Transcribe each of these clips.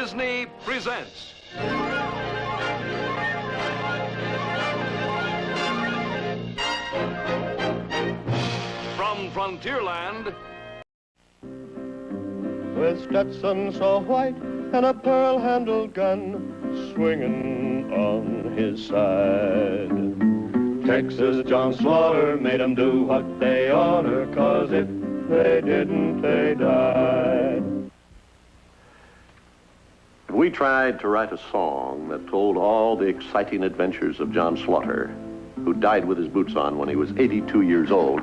Disney presents. From Frontierland. With Stetson so white and a pearl-handled gun swinging on his side, Texas John Slaughter made 'em do what they oughter, 'cause if they didn't, they died. We tried to write a song that told all the exciting adventures of John Slaughter, who died with his boots on when he was 82 years old.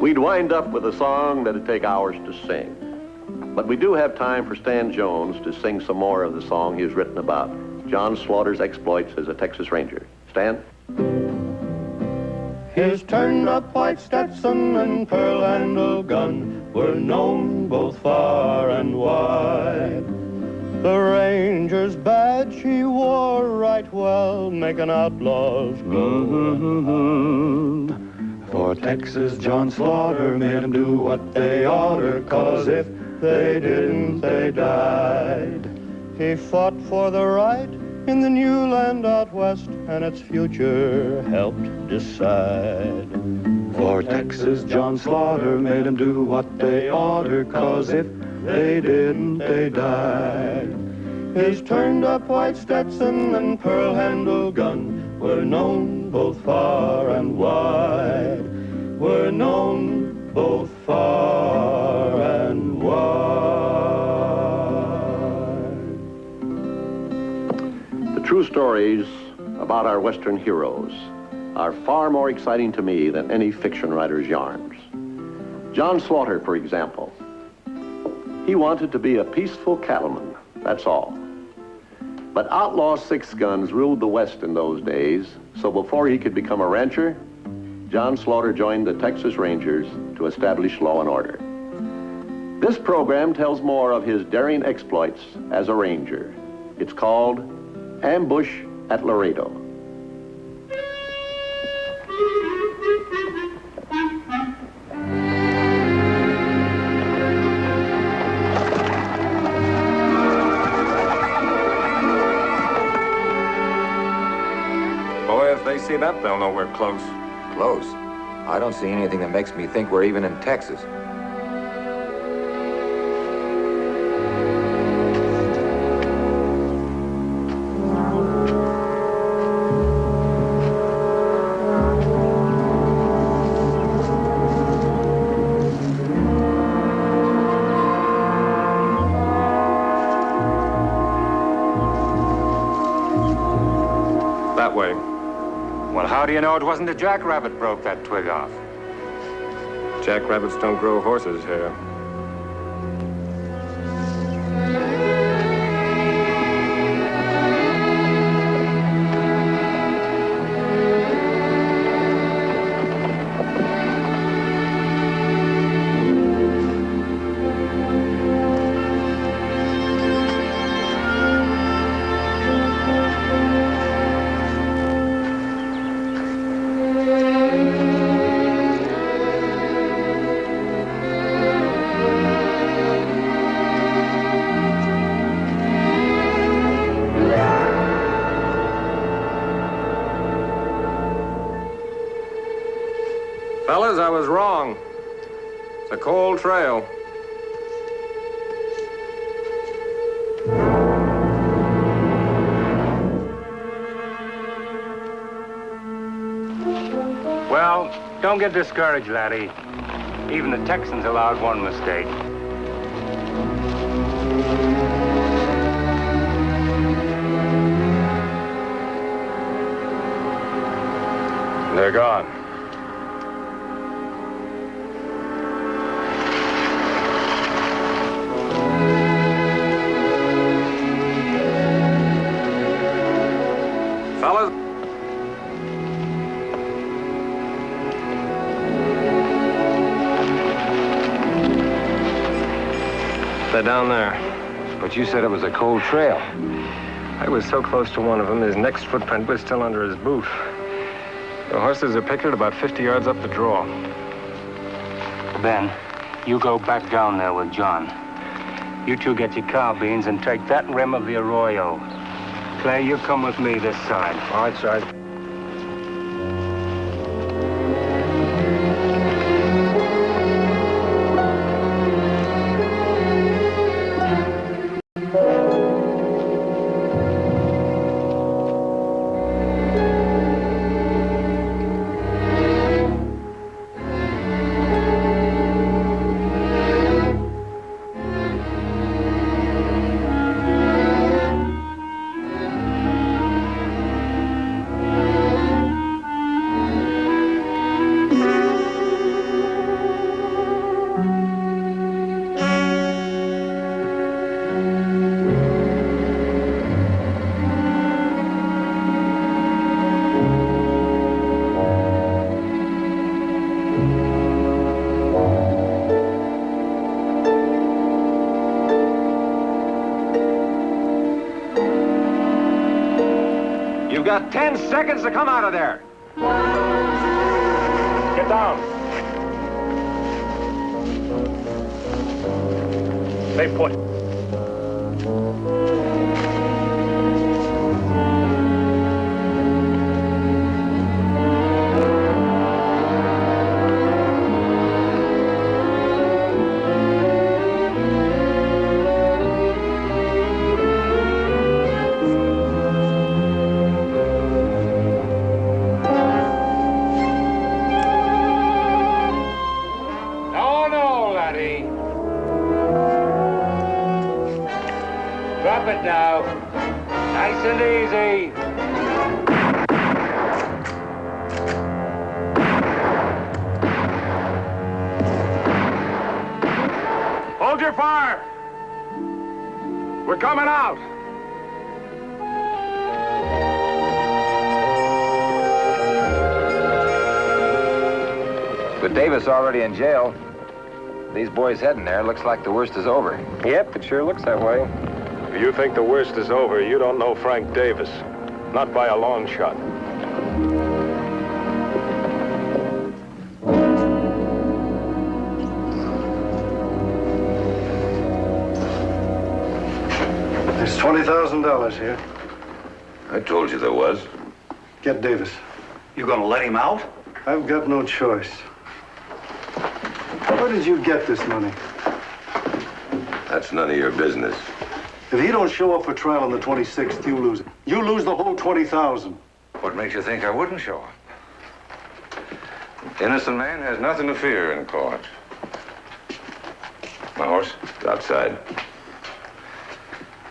We'd wind up with a song that'd take hours to sing. But we do have time for Stan Jones to sing some more of the song he's written about John Slaughter's exploits as a Texas Ranger. Stan? His turned-up white Stetson and pearl-handled gun were known both far and wide. The Ranger's badge he wore right well, making outlaws go. For Texas John Slaughter made 'em do what they oughter, 'cause if they didn't, they died. He fought for the right in the new land out west, and its future helped decide. For Texas John Slaughter made 'em do what they oughter, 'cause if they didn't, they died. His turned-up white Stetson and pearl-handled gun were known both far and wide, were known both far and wide. The true stories about our Western heroes are far more exciting to me than any fiction writer's yarns. John Slaughter, for example, he wanted to be a peaceful cattleman, that's all. But outlaw six guns ruled the West in those days, so before he could become a rancher, John Slaughter joined the Texas Rangers to establish law and order. This program tells more of his daring exploits as a ranger. It's called Ambush at Laredo. Boy, if they see that, they'll know we're close. Close? I don't see anything that makes me think we're even in Texas. That way. Well, how do you know it wasn't a jackrabbit broke that twig off? Jackrabbits don't grow horses' hair. Fellas, I was wrong. It's a cold trail. Well, don't get discouraged, laddie. Even the Texans allowed one mistake. They're gone. Fellas, they're down there. But you said it was a cold trail. I was so close to one of them, his next footprint was still under his boot. The horses are picketed about 50 yards up the draw. Ben, You go back down there with John. You two get your carbines and take that rim of the Arroyo. Clay, you come with me this side. All right, Sergeant. You've got 10 seconds to come out of there. Get down. Stay put. Drop it now. Nice and easy. Hold your fire. We're coming out. With Davis already in jail, these boys heading there, looks like the worst is over. Yep, it sure looks that way. If you think the worst is over, you don't know Frank Davis. Not by a long shot. There's $20,000 here. I told you there was. Get Davis. You gonna let him out? I've got no choice. Where did you get this money? That's none of your business. If he don't show up for trial on the 26th, you lose it. You lose the whole 20,000. What makes you think I wouldn't show up? An innocent man has nothing to fear in court. My horse? It's outside.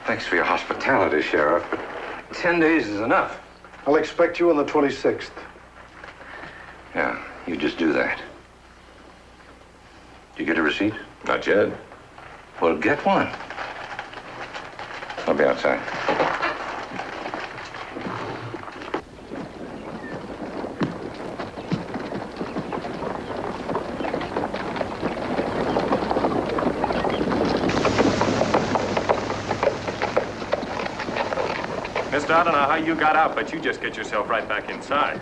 Thanks for your hospitality, Sheriff, but 10 days is enough. I'll expect you on the 26th. Yeah, you just do that. You get a receipt? Not yet. Well, get one. I'll be outside. Mister, I don't know how you got out, but you just get yourself right back inside.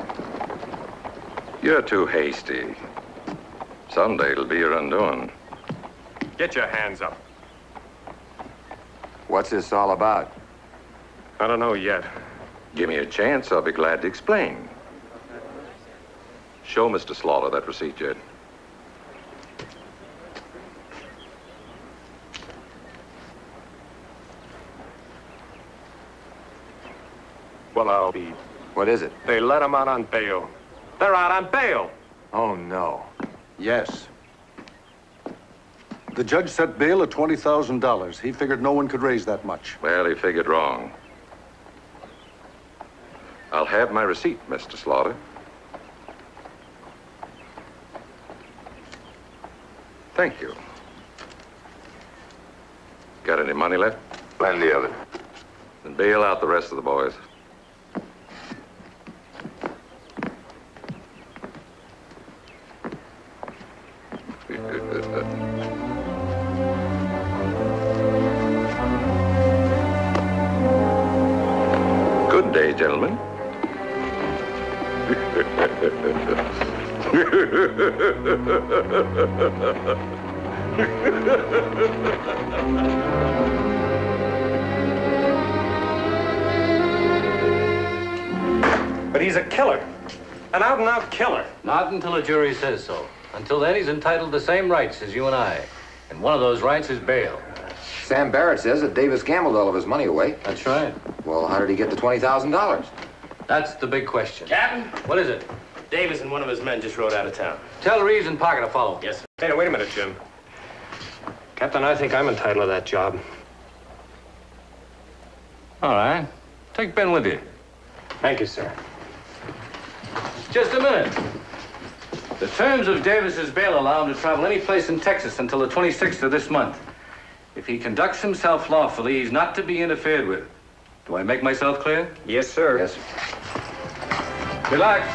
You're too hasty. Someday it'll be your undoing. Get your hands up. What's this all about? I don't know yet. Give me a chance, I'll be glad to explain. Show Mr. Slaughter that receipt, Jed. Well, I'll be... What is it? They let him out on bail. They're out on bail. Oh, no. Yes. The judge set bail at $20,000. He figured no one could raise that much. Well, he figured wrong. I'll have my receipt, Mr. Slaughter. Thank you. Got any money left? Plenty of it. Then bail out the rest of the boys. Good day, gentlemen. But he's a killer. An out-and-out killer. Not until a jury says so. Until then, he's entitled to the same rights as you and I. And one of those rights is bail. Sam Barrett says that Davis gambled all of his money away. That's right. Well, how did he get the $20,000? That's the big question. Captain? What is it? Davis and one of his men just rode out of town. Tell Reeves and Parker to follow. Yes, sir. Hey, wait a minute, Jim. Captain, I think I'm entitled to that job. All right. Take Ben with you. Thank you, sir. Just a minute. The terms of Davis's bail allow him to travel any place in Texas until the 26th of this month. If he conducts himself lawfully, he's not to be interfered with. Do I make myself clear? Yes, sir. Yes, sir. Relax.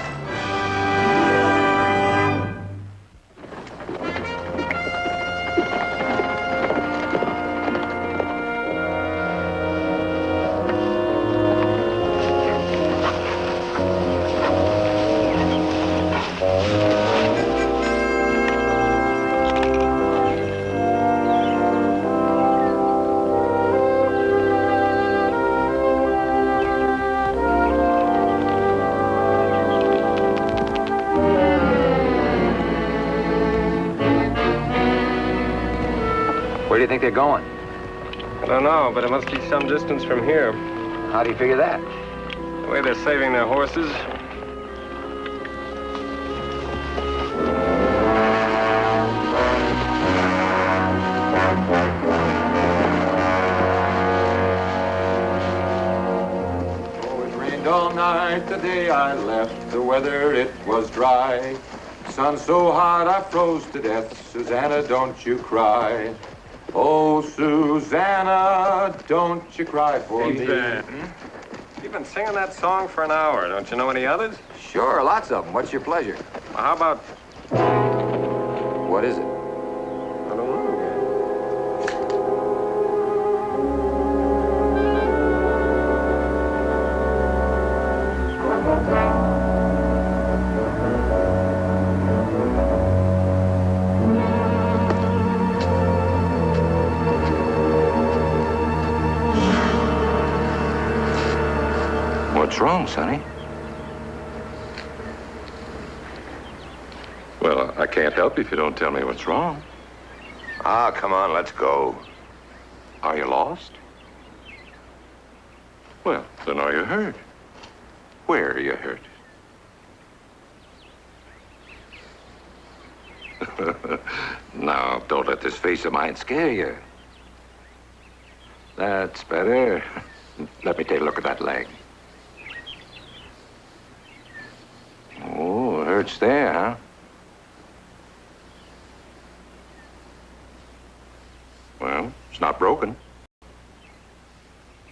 Where do you think they're going? I don't know, but it must be some distance from here. How do you figure that? The way they're saving their horses. Oh, it rained all night the day I left. The weather, it was dry. Sun so hot I froze to death. Susanna, don't you cry. Oh, Susanna, don't you cry for me. You've been singing that song for an hour. Don't you know any others? Sure, lots of them. What's your pleasure? Well, how about... What is it? I don't know. What's wrong, Sonny? Well, I can't help you if you don't tell me what's wrong. Ah, come on, let's go. Are you lost? Well, then are you hurt? Where are you hurt? Now, don't let this face of mine scare you. That's better. Let me take a look at that leg. Oh, it hurts there, huh? Well, it's not broken.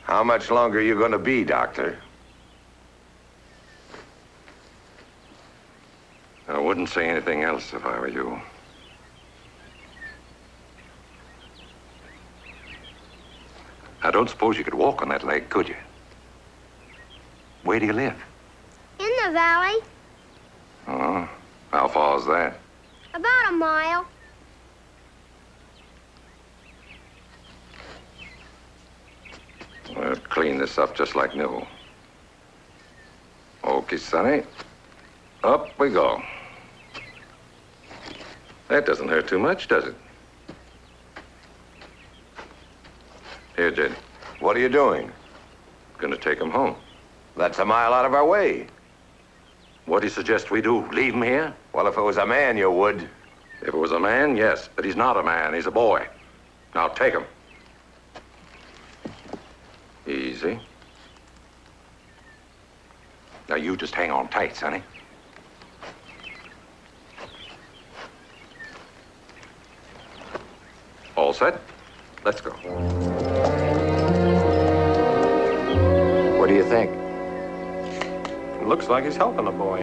How much longer are you going to be, Doctor? I wouldn't say anything else if I were you. I don't suppose you could walk on that leg, could you? Where do you live? In the valley. Oh, how far is that? About a mile. We'll clean this up just like new. Okay, Sonny. Up we go. That doesn't hurt too much, does it? Here, Jed. What are you doing? Gonna take him home. That's a mile out of our way. What do you suggest we do? Leave him here? Well, if it was a man, you would. If it was a man, yes. But he's not a man. He's a boy. Now take him. Easy. Now you just hang on tight, Sonny. All set? Let's go. What do you think? It looks like he's helping the boy.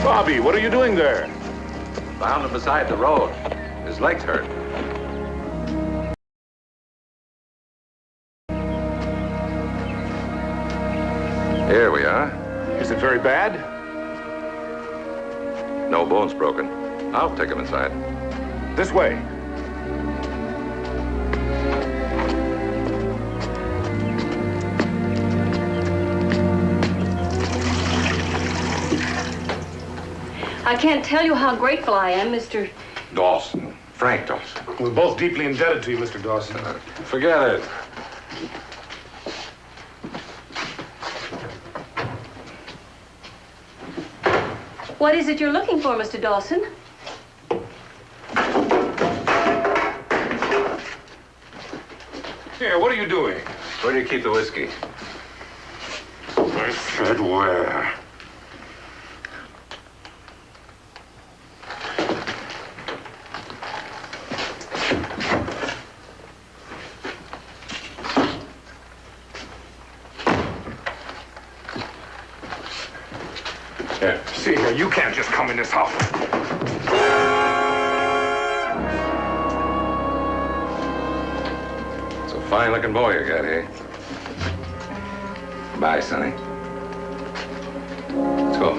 Bobby, what are you doing there? Found him beside the road. His legs hurt. bad? No bones broken. I'll take him inside. This way. I can't tell you how grateful I am, Mr. Dawson. Frank Dawson. We're both deeply indebted to you, Mr. Dawson. Forget it. What is it you're looking for, Mr. Dawson? Here, what are you doing? Where do you keep the whiskey? I said where? See here, you can't just come in this house. It's a fine-looking boy you got here. Bye, Sonny. Let's go.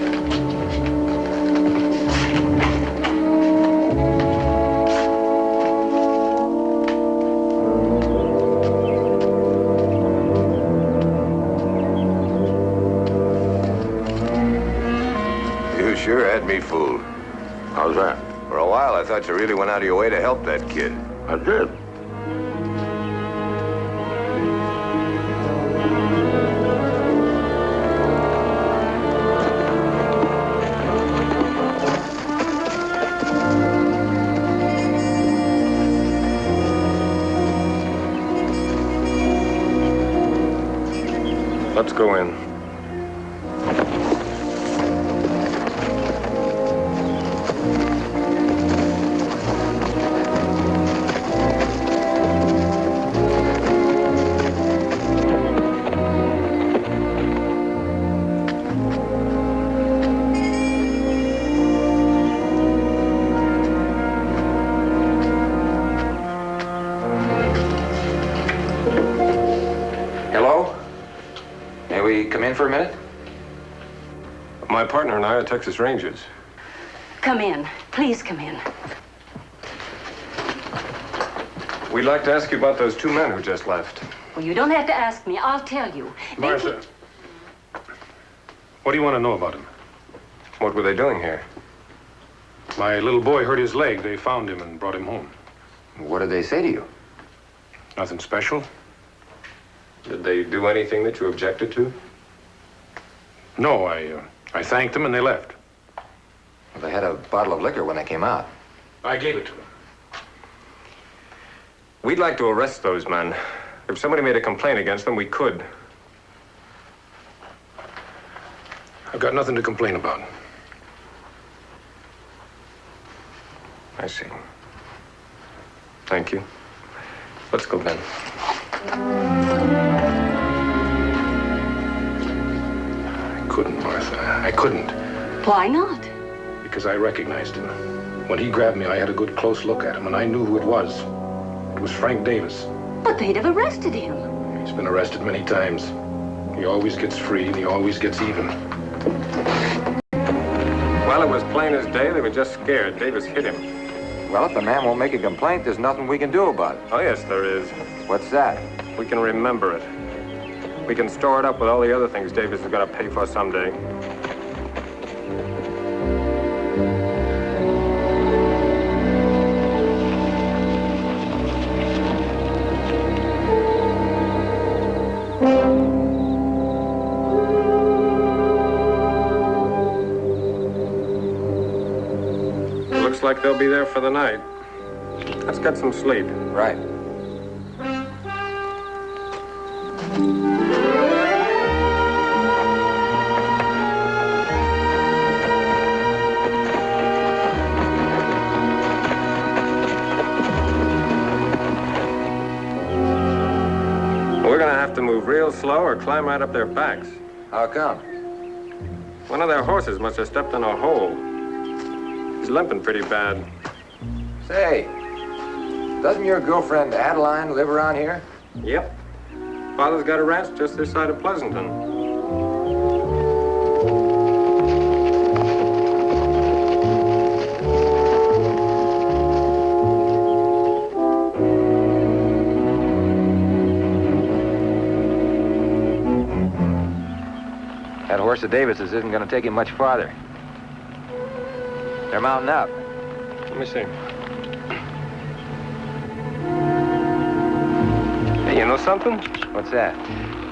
You sure had me fooled. How's that? For a while, I thought you really went out of your way to help that kid. I did. Let's go in. Hello? May we come in for a minute? My partner and I are Texas Rangers. Come in. Please come in. We'd like to ask you about those two men who just left. Well, you don't have to ask me. I'll tell you. Martha, what do you want to know about them? What were they doing here? My little boy hurt his leg. They found him and brought him home. What did they say to you? Nothing special. Did they do anything that you objected to? No, I thanked them and they left. Well, they had a bottle of liquor when they came out. I gave it to them. We'd like to arrest those men. If somebody made a complaint against them, we could. I've got nothing to complain about. I see. Thank you. Let's go then. I couldn't, Martha. I couldn't. Why not? Because I recognized him. When he grabbed me, I had a good close look at him, and I knew who it was. It was Frank Davis. But they'd have arrested him. He's been arrested many times. He always gets free, and he always gets even. Well, it was plain as day. They were just scared. Davis hit him. Well, if the man won't make a complaint, there's nothing we can do about it. Oh, yes, there is. What's that? We can remember it. We can store it up with all the other things Davis is going to pay for someday. Looks like they'll be there for the night. Let's get some sleep. Right. We're gonna have to move real slow or climb right up their backs. How come? One of their horses must have stepped in a hole. He's limping pretty bad. Say, doesn't your girlfriend Adeline live around here? Yep. Father's got a ranch just this side of Pleasanton. horse of Davis's isn't going to take him much farther. They're mounting up. Let me see. Hey, you know something? What's that?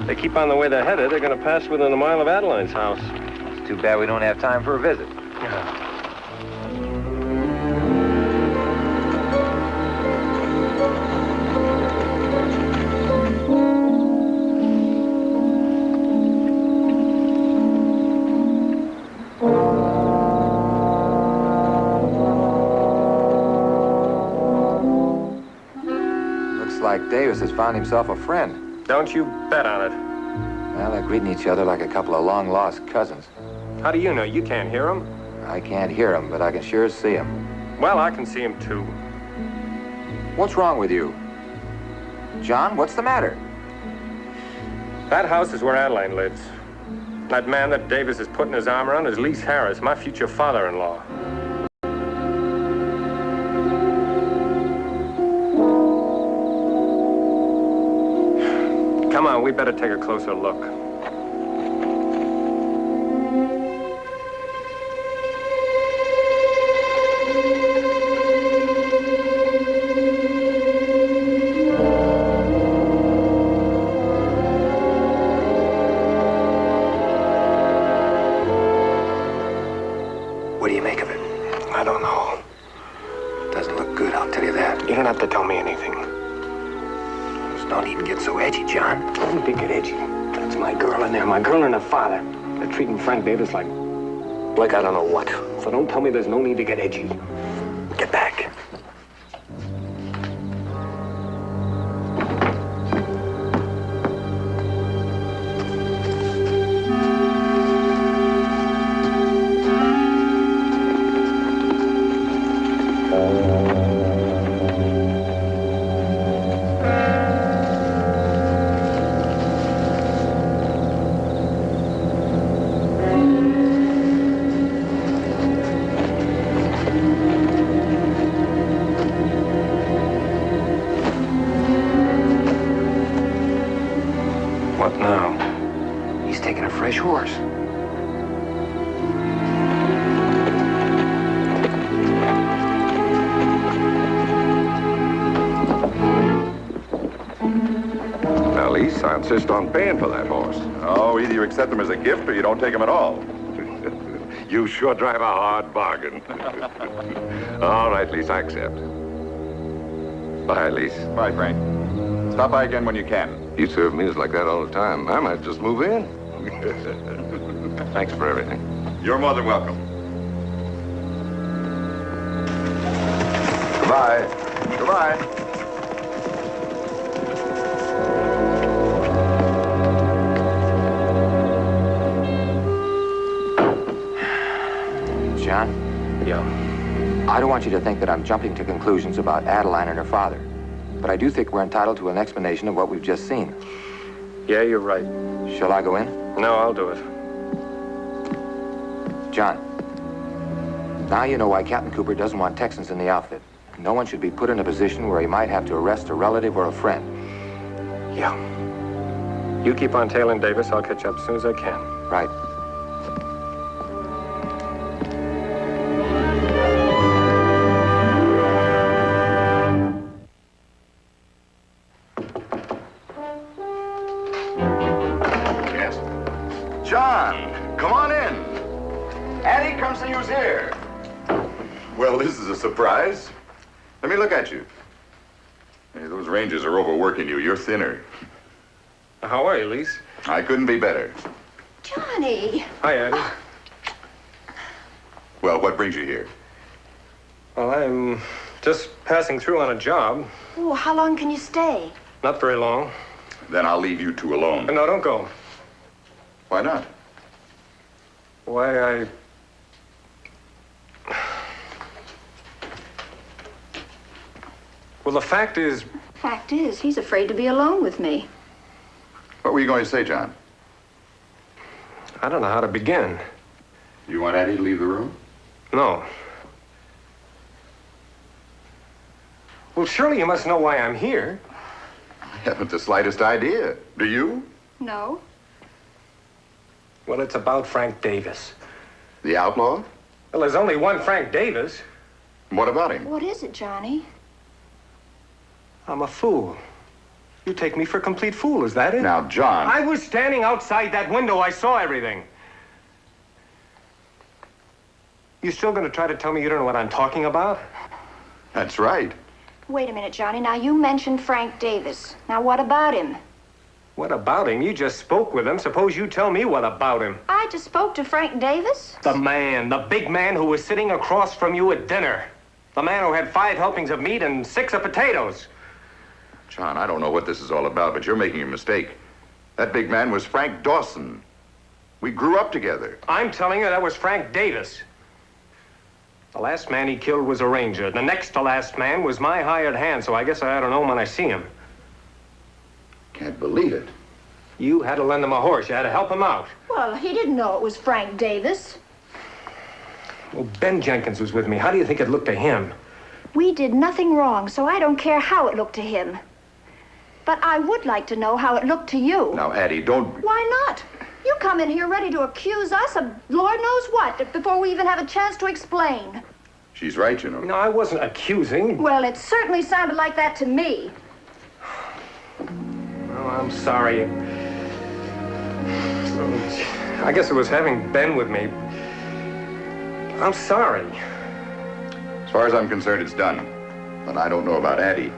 They keep on the way they're headed. They're going to pass within a mile of Adeline's house. It's too bad we don't have time for a visit. Yeah. Like Davis has found himself a friend. Don't you bet on it. Well, they're greeting each other like a couple of long-lost cousins. How do you know? You can't hear them. I can't hear them, but I can sure see them. Well, I can see them, too. What's wrong with you? John, what's the matter? That house is where Adeline lives. That man that Davis is putting his arm around is Lise Harris, my future father-in-law. Come on, we better take a closer look. What do you make of it? I don't know. Doesn't look good, I'll tell you that. You don't have to tell me anything. Don't even get so edgy, John. Don't be get edgy. That's my girl in there, my girl and her father. They're treating Frank Davis like I don't know what. So don't tell me there's no need to get edgy. Get back. What now? He's taking a fresh horse. Now, Lise, I insist on paying for that horse. Oh, either you accept them as a gift or you don't take them at all. You sure drive a hard bargain. All right, Lise, I accept. Bye, Lise. Bye, Frank. Stop by again when you can. You serve meals like that all the time. I might just move in. Thanks for everything. You're more than welcome. Goodbye. Goodbye. John? Yeah? I don't want you to think that I'm jumping to conclusions about Adeline and her father. But I do think we're entitled to an explanation of what we've just seen. Yeah, you're right. Shall I go in? No, I'll do it. John, now you know why Captain Cooper doesn't want Texans in the outfit. No one should be put in a position where he might have to arrest a relative or a friend. Yeah. You keep on tailing Davis. I'll catch up as soon as I can. Right. Well, this is a surprise. Let me look at you. Hey, those Rangers are overworking you. You're thinner. How are you, Lise? I couldn't be better. Johnny. Hi, Addie. Well, what brings you here? Well, I'm just passing through on a job. Oh, how long can you stay? Not very long. Then I'll leave you two alone. No, don't go. Why not? Why, Well, the fact is... Fact is, he's afraid to be alone with me. What were you going to say, John? I don't know how to begin. You want Addie to leave the room? No. Well, surely you must know why I'm here. I haven't the slightest idea. Do you? No. Well, it's about Frank Davis. The outlaw? Well, there's only one Frank Davis. What about him? What is it, Johnny? I'm a fool. You take me for a complete fool, is that it? Now, John. I was standing outside that window. I saw everything. You still gonna try to tell me you don't know what I'm talking about? That's right. Wait a minute, Johnny. Now, you mentioned Frank Davis. Now, what about him? What about him? You just spoke with him. Suppose you tell me what about him. I just spoke to Frank Davis? The man, the big man who was sitting across from you at dinner. The man who had 5 helpings of meat and 6 of potatoes. John, I don't know what this is all about, but you're making a mistake. That big man was Frank Dawson. We grew up together. I'm telling you that was Frank Davis. The last man he killed was a ranger. The next to last man was my hired hand, so I guess I ought to know him when I see him. Can't believe it. You had to lend him a horse. You had to help him out. Well, he didn't know it was Frank Davis. Well, Ben Jenkins was with me. How do you think it looked to him? We did nothing wrong, so I don't care how it looked to him. But I would like to know how it looked to you. Now, Addie, don't... Why not? You come in here ready to accuse us of Lord knows what before we even have a chance to explain. She's right, you know. No, I wasn't accusing. Well, it certainly sounded like that to me. Oh, I'm sorry. I guess it was having Ben with me. I'm sorry. As far as I'm concerned, it's done. But I don't know about Addie.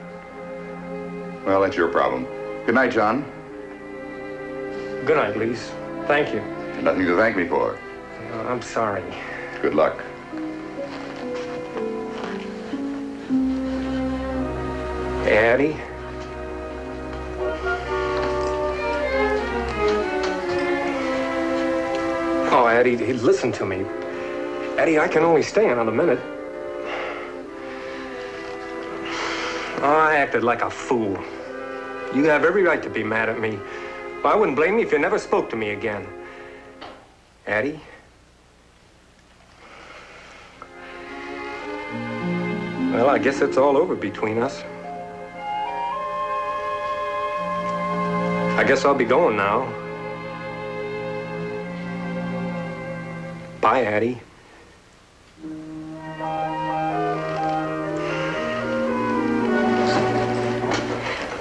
Well, that's your problem. Good night, John. Good night, Lise. Thank you. Nothing to thank me for. I'm sorry. Good luck. Hey, Addie. Oh, Addie, listen to me. Addie, I can only stay another minute. Oh, I acted like a fool. You have every right to be mad at me. But I wouldn't blame you if you never spoke to me again. Addie? Well, I guess it's all over between us. I guess I'll be going now. Bye, Addie.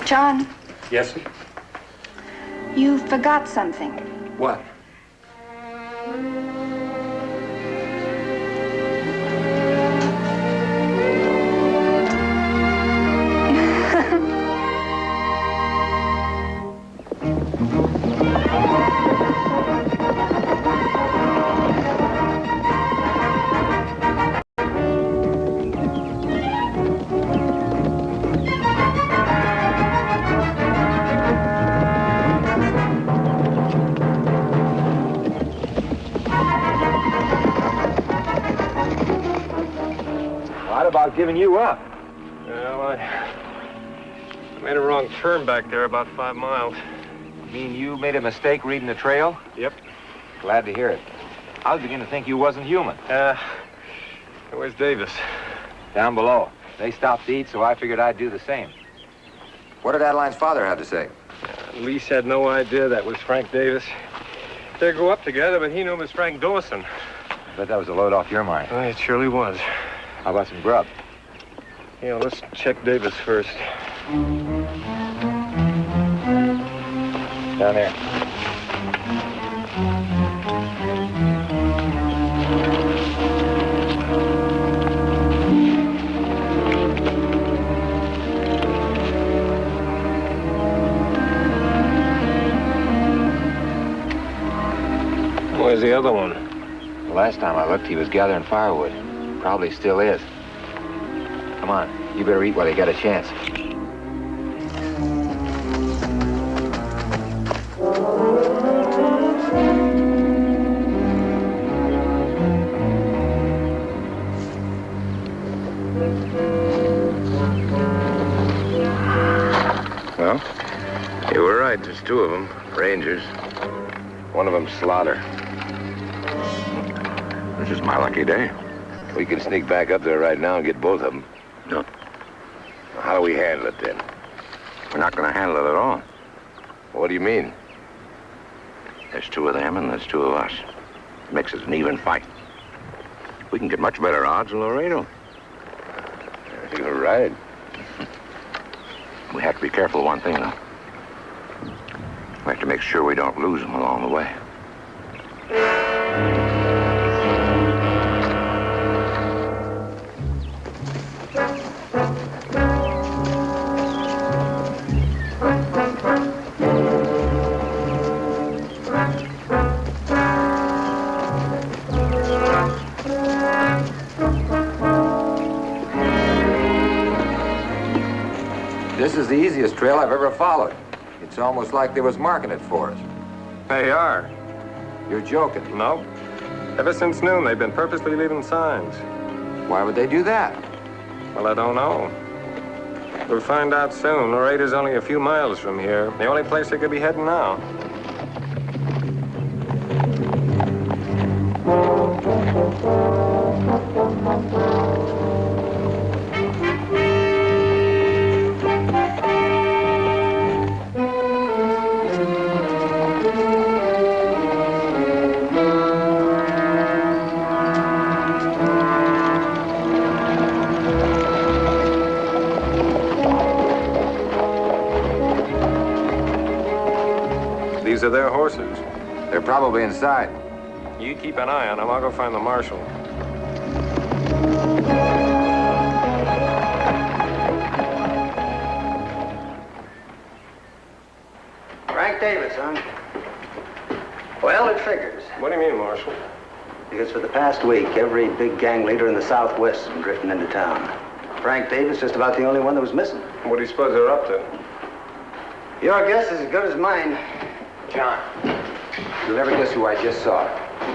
John, Yes? you forgot something. What? About giving you up. Well, I made a wrong turn back there about 5 miles. You mean you made a mistake reading the trail? Yep. Glad to hear it. I was beginning to think you wasn't human. Where's Davis? Down below. They stopped to eat, so I figured I'd do the same. What did Adeline's father have to say? Lise had no idea that was Frank Davis. They grew up together, but he knew him as Frank Dawson. I bet that was a load off your mind. It surely was. How about some grub? Yeah, let's check Davis first. Down there. Where's the other one? The last time I looked, he was gathering firewood. Probably still is. Come on, you better eat while you got a chance. Well, you were right. There's 2 of them, Rangers. One of them Slaughter. This is my lucky day. We can sneak back up there right now and get both of them. No. How do we handle it then? We're not going to handle it at all. What do you mean? There's two of them and there's two of us. Makes it an even fight. We can get much better odds in Laredo. You're right. We have to be careful of one thing, though. We have to make sure we don't lose them along the way. This is the easiest trail I've ever followed. It's almost like they was marking it for us. They are. You're joking. No. Ever since noon, they've been purposely leaving signs. Why would they do that? Well, I don't know. We'll find out soon. Laredo's only a few miles from here. The only place they could be heading now. These are their horses. They're probably inside. You keep an eye on them. I'll go find the marshal. Frank Davis, huh? Well, it figures. What do you mean, Marshal? Because for the past week, every big gang leader in the Southwest has been drifting into town. Frank Davis just about the only one that was missing. What do you suppose they're up to? Your guess is as good as mine. John, you'll never guess who I just saw.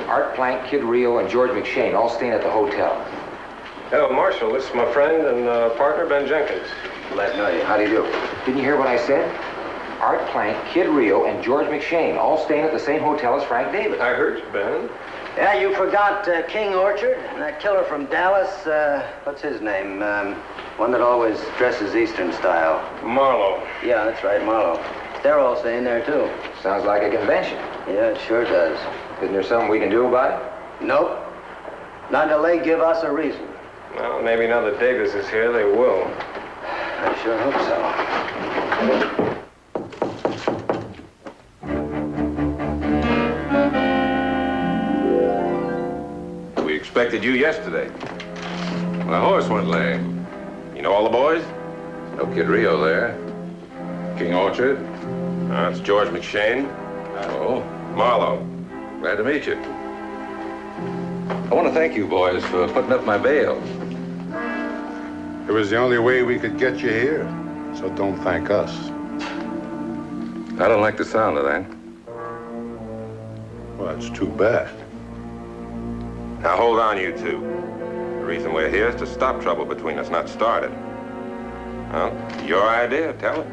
Art Plank, Kid Rio, and George McShane all staying at the hotel. Hello, Marshal. This is my friend and partner, Ben Jenkins. Glad to know you. How do you do? Didn't you hear what I said? Art Plank, Kid Rio, and George McShane all staying at the same hotel as Frank Davis. I heard you, Ben. Yeah, you forgot King Orchard and that killer from Dallas. What's his name? One that always dresses Eastern style. Marlowe. Yeah, that's right, Marlowe. They're all staying there, too. Sounds like a convention. Yeah, it sure does. Isn't there something we can do about it? Nope. Not until they give us a reason. Well, maybe now that Davis is here, they will. I sure hope so. We expected you yesterday. My horse went lame. You know all the boys? No Kid Rio there. King Orchard. That's George McShane. Oh. Marlowe. Glad to meet you. I want to thank you boys for putting up my bail. It was the only way we could get you here, so don't thank us. I don't like the sound of that. Well, it's too bad. Now, hold on, you two. The reason we're here is to stop trouble between us, not start it. Well, your idea, tell it.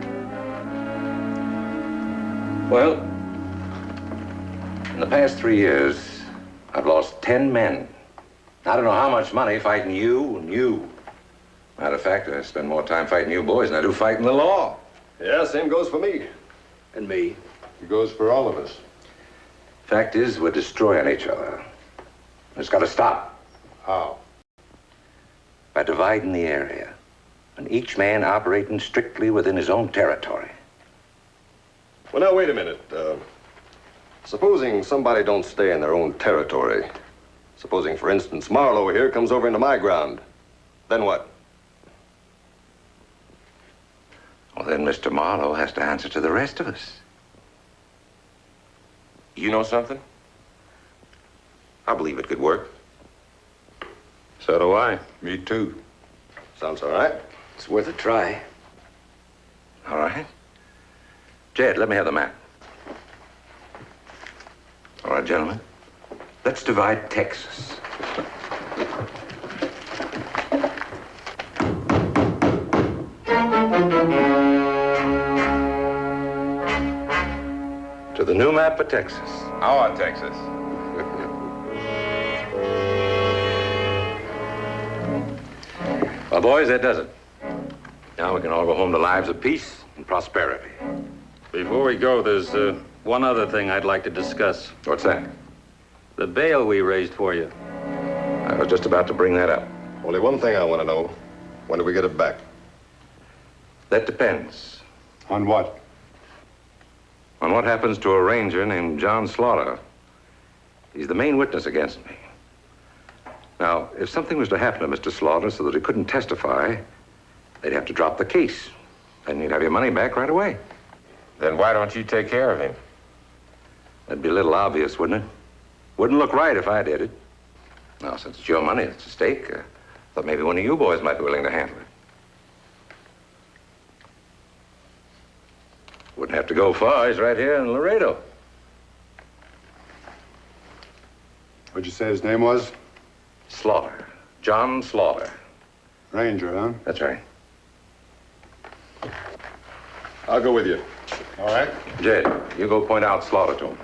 Well, in the past 3 years, I've lost 10 men. I don't know how much money fighting you and you. Matter of fact, I spend more time fighting you boys than I do fighting the law. Yeah, same goes for me. And me. It goes for all of us. Fact is, we're destroying each other. It's got to stop. How? By dividing the area, and each man operating strictly within his own territory. Well, now, wait a minute. Supposing somebody don't stay in their own territory. Supposing, for instance, Marlowe here comes over into my ground. Then what? Well, then Mr. Marlowe has to answer to the rest of us. You know something? I believe it could work. So do I. Me too. Sounds all right. It's worth a try. All right. Jed, let me have the map. All right, gentlemen. Let's divide Texas. To the new map of Texas. Our Texas. Well, boys, that does it. Now we can all go home to lives of peace and prosperity. Before we go, there's One other thing I'd like to discuss. What's that? The bail we raised for you. I was just about to bring that up. Only one thing I want to know. When do we get it back? That depends. On what? On what happens to a ranger named John Slaughter. He's the main witness against me. Now, if something was to happen to Mr. Slaughter so that he couldn't testify, they'd have to drop the case. Then you'd have your money back right away. Then why don't you take care of him? That'd be a little obvious, wouldn't it? Wouldn't look right if I did it. Now, since it's your money, it's at stake. Thought maybe one of you boys might be willing to handle it. Wouldn't have to go far. He's right here in Laredo. What'd you say his name was? Slaughter. John Slaughter. Ranger, huh? That's right. I'll go with you. All right. Jed, you go point out Slaughter to him.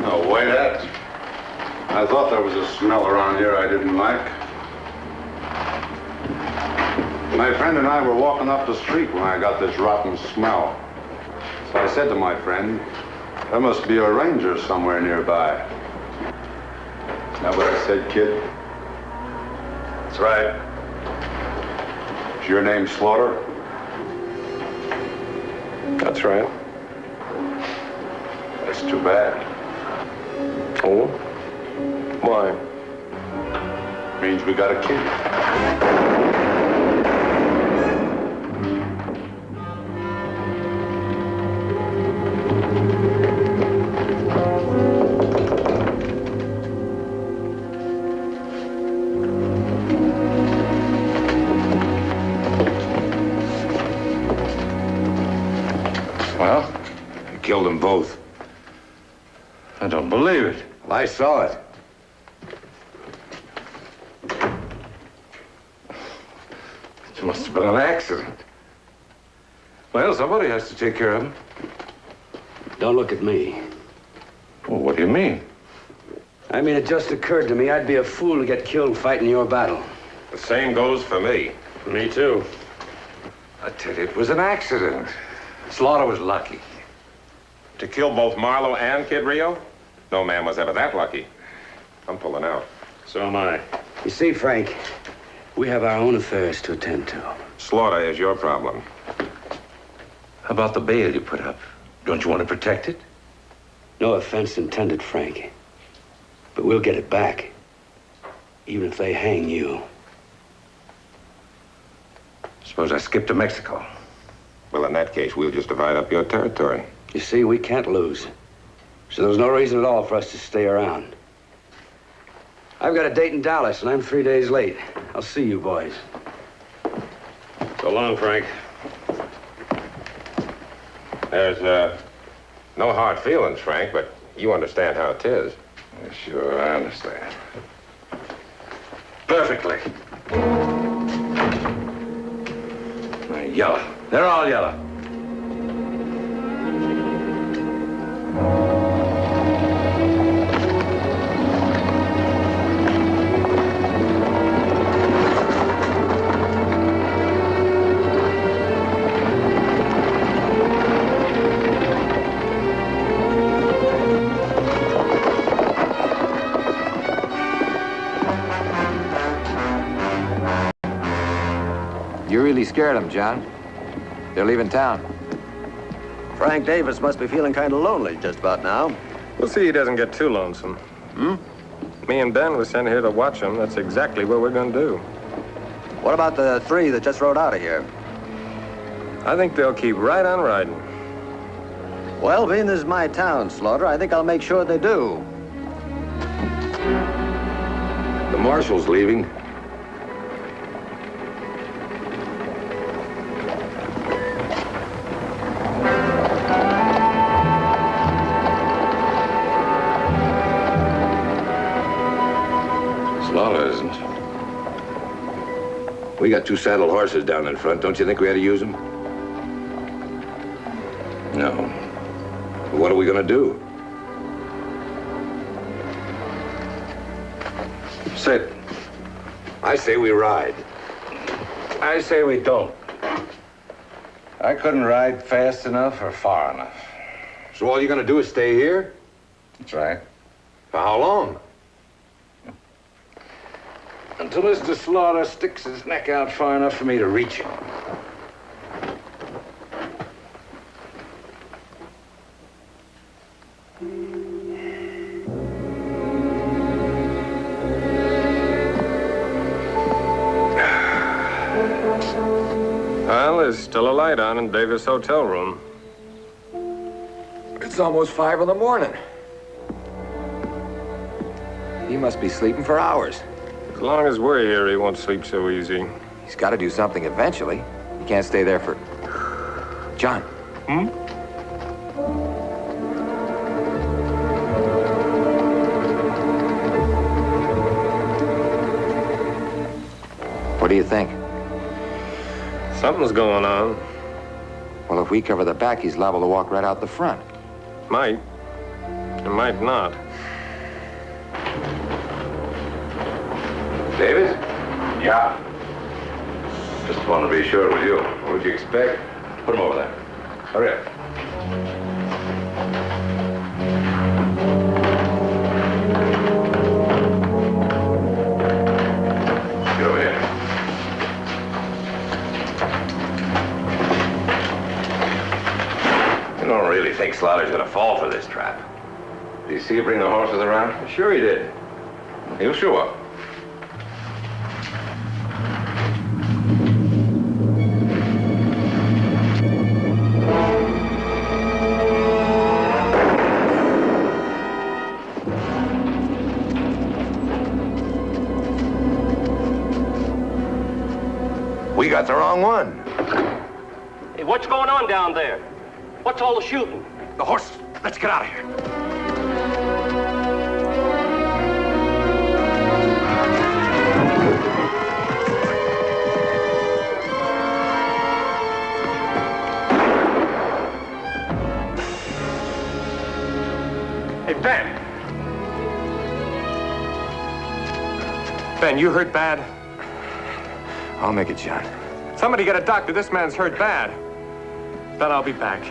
No, wait at. I thought there was a smell around here I didn't like. My friend and I were walking up the street when I got this rotten smell. So I said to my friend, there must be a ranger somewhere nearby. Is that what I said, kid? That's right. Is your name Slaughter? That's right. That's too bad. Oh? Why? Means we got a kid. Well, you killed them both. I don't believe it. Well, I saw it. It must have been an accident. Well, somebody has to take care of them. Don't look at me. Well, what do you mean? I mean, it just occurred to me I'd be a fool to get killed fighting your battle. The same goes for me. Me too. I tell you, it was an accident. Slaughter was lucky. To kill both Marlowe and Kid Rio? No man was ever that lucky. I'm pulling out. So am I. You see, Frank, we have our own affairs to attend to. Slaughter is your problem. How about the bail you put up? Don't you want to protect it? No offense intended, Frank. But we'll get it back. Even if they hang you. Suppose I skip to Mexico. Well, in that case, we'll just divide up your territory. You see, we can't lose. So there's no reason at all for us to stay around. I've got a date in Dallas, and I'm 3 days late. I'll see you boys. So long, Frank. There's, no hard feelings, Frank, but you understand how it is. Yeah, sure, I understand. Perfectly. They're yellow. They're all yellow. You really scared them, John. They're leaving town. Frank Davis must be feeling kind of lonely just about now. We'll see he doesn't get too lonesome. Me and Ben were sent here to watch him. That's exactly what we're going to do. What about the three that just rode out of here? I think they'll keep right on riding. Well, being this is my town, Slaughter, I think I'll make sure they do. The marshal's leaving. Slaughter isn't. We got 2 saddled horses down in front. Don't you think we ought to use them? No. What are we going to do? Sid. I say we ride. I say we don't. I couldn't ride fast enough or far enough. So all you're going to do is stay here? That's right. For how long? Until Mr. Slaughter sticks his neck out far enough for me to reach him. Well, there's still a light on in Davis' hotel room. It's almost 5 in the morning. He must be sleeping for hours. As long as we're here, he won't sleep so easy. He's got to do something eventually. He can't stay there for... John. Hmm? What do you think? Something's going on. Well, if we cover the back, he's liable to walk right out the front. Might. It might not. Davis? Yeah? Just wanted to be sure it was you. What'd you expect? Put him over there. Hurry up. Get over here. You don't really think Slaughter's gonna fall for this trap? Did you see you bring the horses around? Sure he did. He'll show up. We got the wrong one. Hey, what's going on down there? What's all the shooting? The horses. Let's get out of here. Hey, Ben. Ben, you hurt bad? I'll make it, John. Somebody get a doctor. This man's hurt bad. Then I'll be back.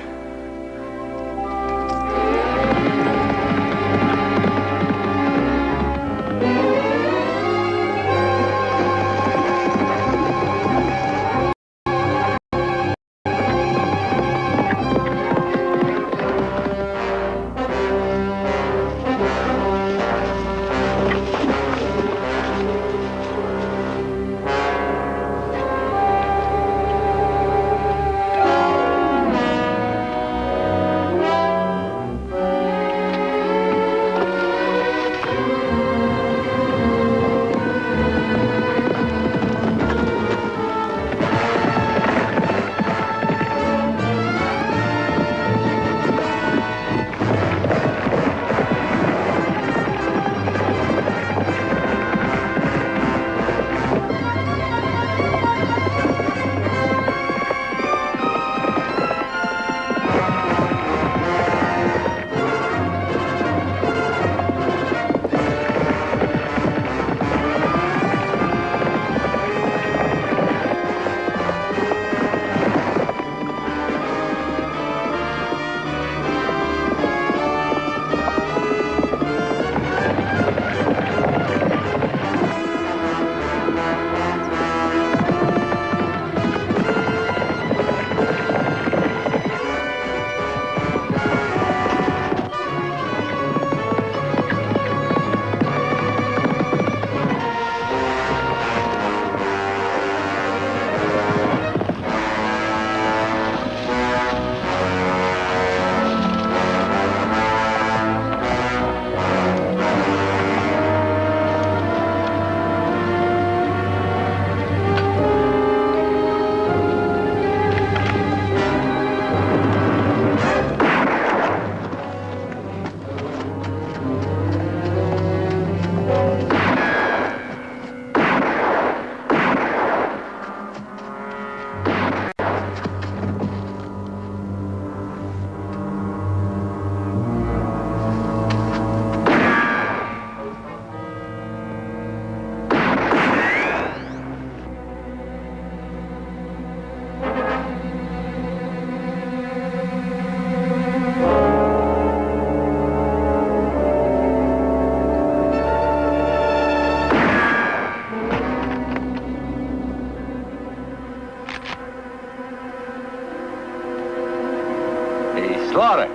Slaughter.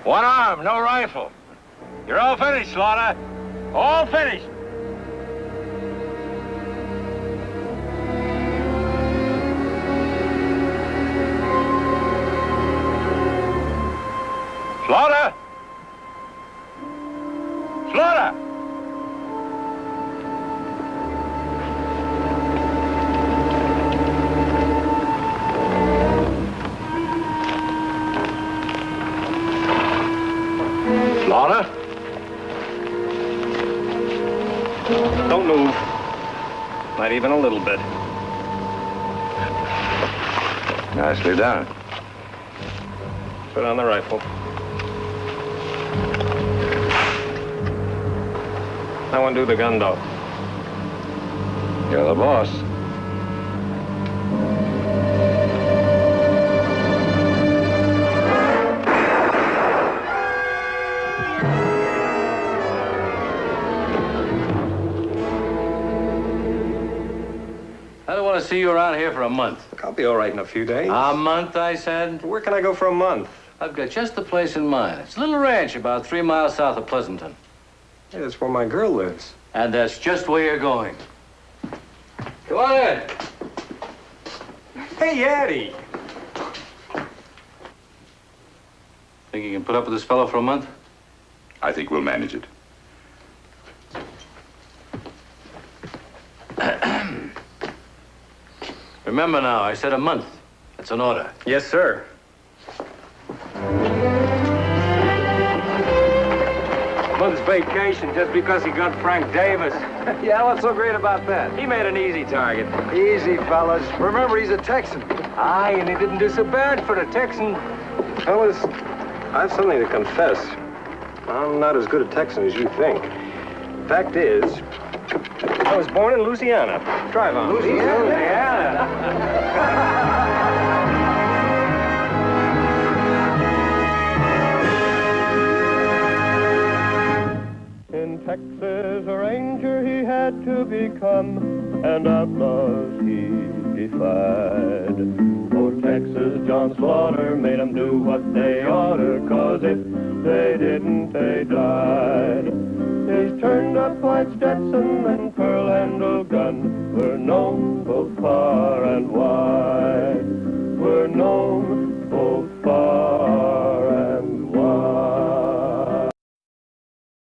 One arm, no rifle. You're all finished, Slaughter. All finished. Slaughter! Slaughter! Slaughter? Don't move. Not even a little bit. Nicely done. Put on the rifle. Now undo the gun, though. You're the boss. I don't want to see you around here for a month. I'll be all right in a few days. A month, I said? Where can I go for a month? I've got just the place in mind. It's a little ranch about 3 miles south of Pleasanton. Hey, that's where my girl lives. And that's just where you're going. Come on in. Hey, Addie. Think you can put up with this fellow for a month? I think we'll manage it. Remember now, I said a month. That's an order. Yes, sir. Month's vacation just because he got Frank Davis. Yeah, what's so great about that? He made an easy target. Easy, fellas. Remember, he's a Texan. Aye, and he didn't do so bad for a Texan. Fellas, I have something to confess. I'm not as good a Texan as you think. Fact is, I was born in Louisiana. Drive on. Louisiana. In Texas, a ranger he had to become, and outlaws he defied. For Texas, John Slaughter made 'em do what they oughter, 'cause if they didn't, they died. His turned-up white Stetson and pearl-handled gun were known both far